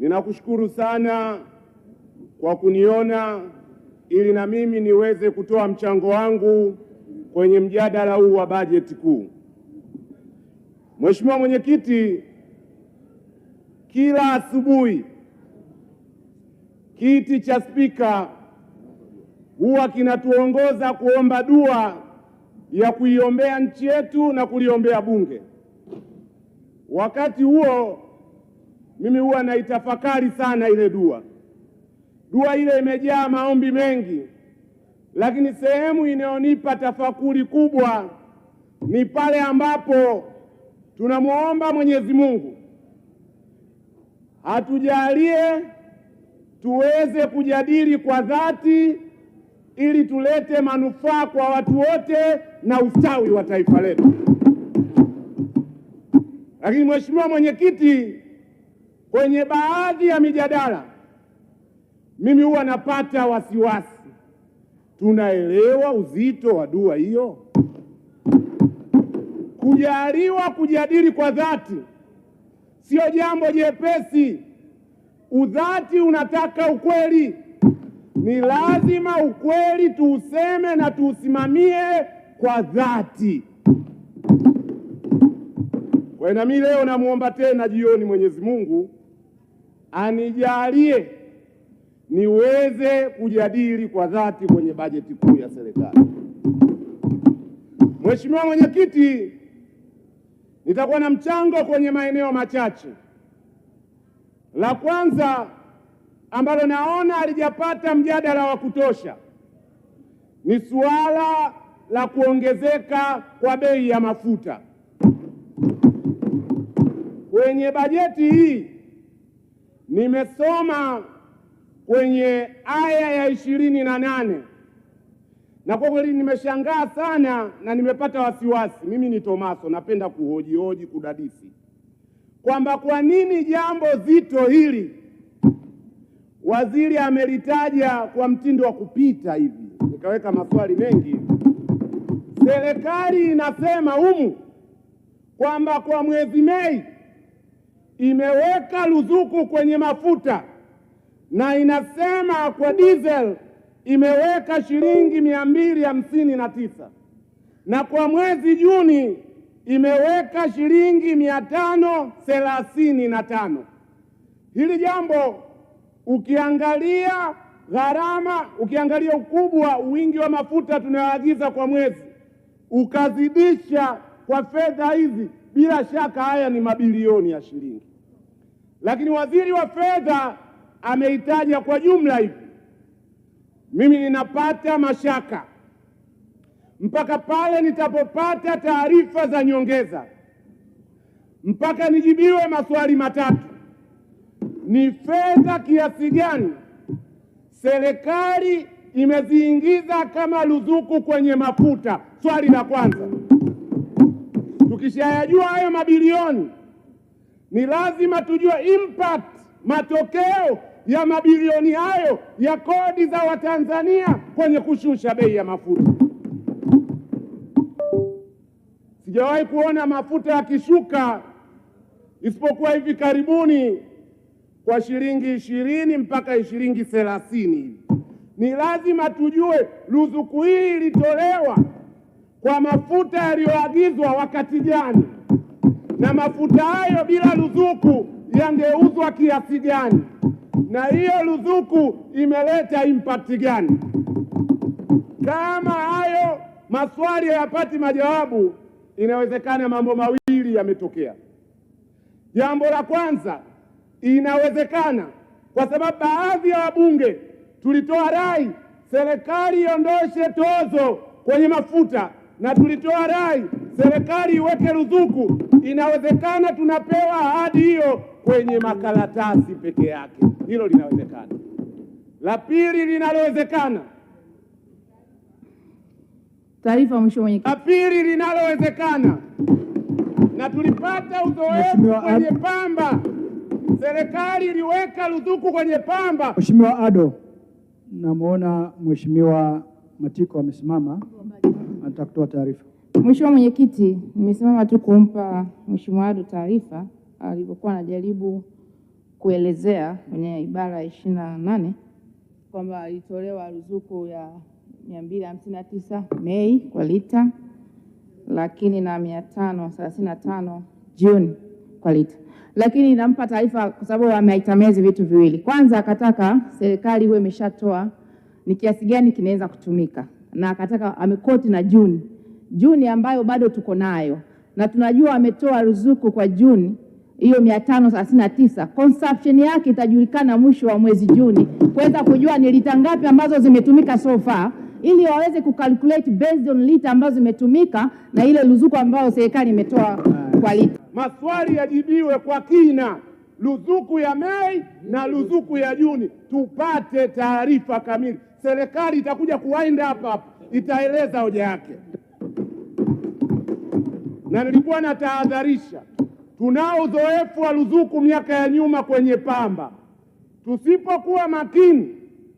Ninakushukuru sana kwa kuniona ili na mimi niweze kutoa mchango wangu kwenye mjadala huu wa bajeti kuu. Mheshimiwa Mwenyekiti, kila asubuhi kiti cha Spika huwa kinatuongoza kuomba dua ya kuiombea nchi yetu na kuliombea Bunge. Wakati huo mimi huwa naitafakari sana ile dua. Dua ile imejaa maombi mengi, lakini sehemu inayonipa tafakuri kubwa ni pale ambapo tunamuomba Mwenyezi Mungu atujalie tuweze kujadili kwa dhati ili tulete manufaa kwa watu wote na ustawi wa taifa letu. Lakini Mheshimiwa Mwenyekiti, kwenye baadhi ya mijadala mimi huwa napata wasiwasi. Tunaelewa uzito wa dua hiyo? Kujaliwa kujadili kwa dhati sio jambo jepesi. Udhati unataka ukweli. Ni lazima ukweli tuuseme na tuusimamie kwa dhati. Kwa hiyo mimi leo namuomba tena jioni Mwenyezi Mungu anijalie niweze kujadili kwa dhati kwenye bajeti kuu ya serikali. Mheshimiwa Mwenyekiti, nitakuwa na mchango kwenye maeneo machache. La kwanza ambalo naona halijapata mjadala wa kutosha ni suala la kuongezeka kwa bei ya mafuta. Kwenye bajeti hii nimesoma kwenye aya ya 28 na kwa kweli nimeshangaa sana na nimepata wasiwasi. Mimi ni Tomaso, napenda kuhoji kudadisi kwamba kwa nini jambo zito hili waziri amelitaja kwa mtindo wa kupita hivi. Nikaweka maswali mengi. Serikali inasema humu kwamba kwa mwezi Mei imeweka ruzuku kwenye mafuta na inasema kwa diesel imeweka shilingi 259 na kwa mwezi Juni imeweka shilingi 535. Hili jambo ukiangalia gharama, ukiangalia ukubwa, wingi wa mafuta tunayoagiza kwa mwezi, ukazidisha kwa fedha hizi, bila shaka haya ni mabilioni ya shilingi. Lakini waziri wa fedha ameitaja kwa jumla hivi. Mimi ninapata mashaka mpaka pale nitapopata taarifa za nyongeza, mpaka nijibiwe maswali matatu. Ni fedha kiasi gani serikali imeziingiza kama ruzuku kwenye mafuta? Swali la kwanza. Tukishayajua hayo mabilioni, ni lazima tujue impact, matokeo ya mabilioni hayo ya kodi za Watanzania kwenye kushusha bei ya mafuta. Sijawahi kuona mafuta yakishuka isipokuwa hivi karibuni kwa shilingi 20 mpaka shilingi 30. Ni lazima tujue ruzuku hii ilitolewa kwa mafuta yaliyoagizwa wakati gani, na mafuta hayo bila ruzuku yangeuzwa kiasi gani, na hiyo ruzuku imeleta impact gani. Kama hayo maswali hayapati majawabu, inawezekana mambo mawili yametokea. Jambo la kwanza, inawezekana kwa sababu baadhi ya wabunge tulitoa rai serikali iondoshe tozo kwenye mafuta, na tulitoa rai serikali iweke ruzuku. Inawezekana tunapewa ahadi hiyo kwenye makaratasi peke yake. Hilo linawezekana. La pili linalowezekana, taarifa Mheshimiwa Mwenyekiti. La pili linalowezekana, na tulipata uzoefu kwenye pamba, serikali iliweka ruzuku kwenye pamba. Mheshimiwa Ado, namuona Mheshimiwa Matiko amesimama, anataka kutoa taarifa. Mheshimiwa Mwenyekiti, nimesimama tu kumpa Mheshimiwa Ado taarifa alipokuwa anajaribu kuelezea kwenye ibara ya 28 kwamba ilitolewa ruzuku ya 259 Mei kwa lita, lakini na 535 Juni kwa lita. Lakini nampa taarifa kwa sababu ameitamezi vitu viwili. Kwanza akataka serikali iwe imeshatoa ni kiasi gani kinaweza kutumika, na akataka amekoti na Juni ambayo bado tuko nayo, na tunajua ametoa ruzuku kwa Juni hiyo 539. Consumption yake itajulikana mwisho wa mwezi Juni kuweza kujua ni lita ngapi ambazo zimetumika so far, ili waweze kucalculate based on lita ambazo zimetumika na ile ruzuku ambayo serikali imetoa kwa lita. Maswali yajibiwe kwa kina, ruzuku ya Mei na ruzuku ya Juni, tupate taarifa kamili. Serikali itakuja kuwind hapa, itaeleza hoja yake. Na nilikuwa natahadharisha, tunao uzoefu wa ruzuku miaka ya nyuma kwenye pamba. Tusipokuwa makini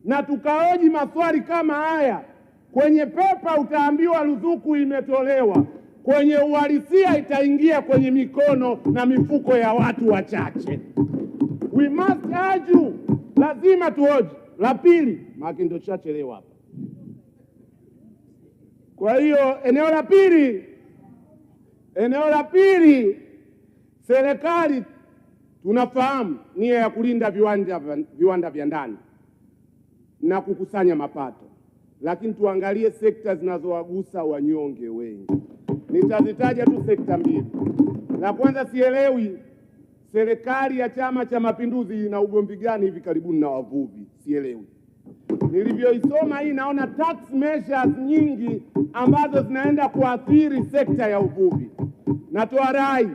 na tukaoji maswali kama haya, kwenye pepa utaambiwa ruzuku imetolewa, kwenye uhalisia itaingia kwenye mikono na mifuko ya watu wachache. We must argue, lazima tuoji. La pili, maki ndo chachelewa hapa. Kwa hiyo eneo la pili, serikali tunafahamu nia ya kulinda viwanda vya ndani na kukusanya mapato, lakini tuangalie sekta zinazowagusa wanyonge wengi. Nitazitaja tu sekta mbili. La kwanza, sielewi serikali ya Chama cha Mapinduzi ina ugomvi gani hivi karibuni na wavuvi, sielewi. Nilivyoisoma hii naona tax measures nyingi ambazo zinaenda kuathiri sekta ya uvuvi. Natoa rai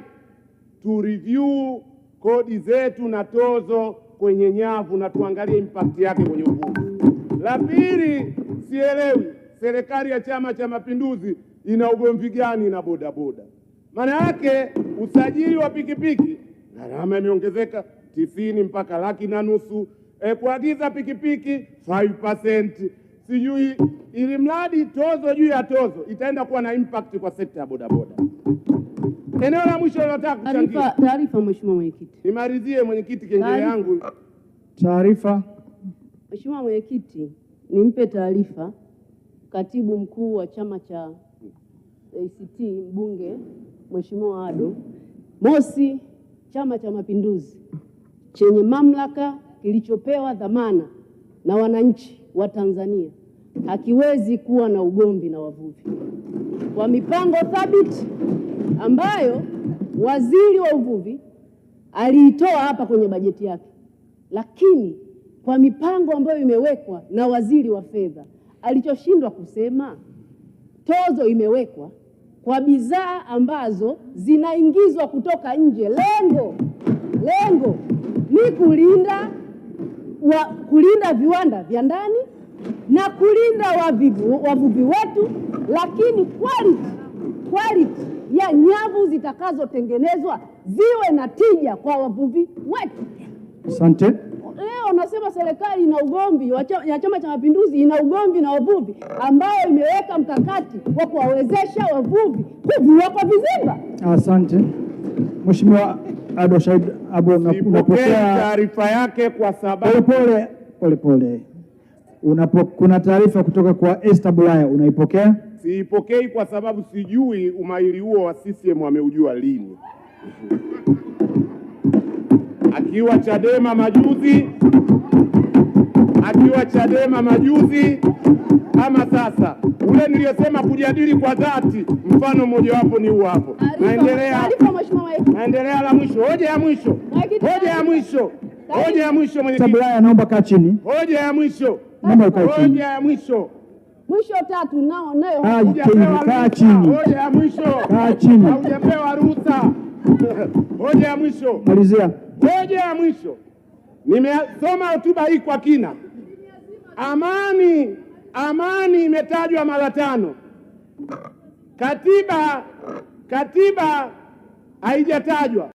tu review kodi zetu na tozo kwenye nyavu na tuangalie impact yake kwenye uvuvi. La pili, sielewi serikali ya Chama cha Mapinduzi ina ugomvi gani na bodaboda. Maana yake usajili wa pikipiki gharama imeongezeka 90 mpaka 1,500,000. Kuagiza pikipiki 5%. Sijui ili mradi tozo juu ya tozo itaenda kuwa na impact kwa sekta ya bodaboda. Eneo la mwisho nataka kuchangia. Taarifa Mheshimiwa Mwenyekiti. Nimalizie mwenyekiti, kengele yangu. Taarifa. Mheshimiwa Mwenyekiti, nimpe taarifa Katibu Mkuu wa Chama cha ACT Mbunge Mheshimiwa Ado. Mosi, Chama cha Mapinduzi chenye mamlaka kilichopewa dhamana na wananchi wa Tanzania hakiwezi kuwa na ugomvi na wavuvi. Kwa mipango thabiti ambayo Waziri wa Uvuvi aliitoa hapa kwenye bajeti yake, lakini kwa mipango ambayo imewekwa na Waziri wa Fedha, alichoshindwa kusema, tozo imewekwa kwa bidhaa ambazo zinaingizwa kutoka nje. Lengo ni kulinda viwanda vya ndani na kulinda wavuvi wetu, lakini quality ya nyavu zitakazotengenezwa ziwe na tija kwa wavuvi wetu. Asante. Leo nasema serikali ina ugomvi ya Chama cha Mapinduzi ina ugomvi na wavuvi, ambayo imeweka mkakati wa kuwawezesha wavuvi kuvua kwa vizimba. Asante. Mheshimiwa Ado Said Abo, unapokea taarifa yake kwa sababu pole. Kuna taarifa kutoka kwa Esther Bulaya, unaipokea? Siipokei kwa sababu sijui umahiri huo wa CCM ameujua lini. Akiwa Chadema majuzi kama sasa. Ule niliyosema kujadili kwa dhati, mfano mmoja wapo ni huo hapo. Naendelea la mwisho, hoja ya mwisho mwenyekiti. Bulaya, naomba kaa chini. Hoja ya mwisho. Mwisho tatu nao nayo. Kaa chini. Hoja ya mwisho. Kaa chini. Haujapewa ruhusa. Hoja ya mwisho. Malizia. Hoja ya mwisho. Nimesoma hotuba hii kwa kina. Amani imetajwa mara 5. Katiba haijatajwa.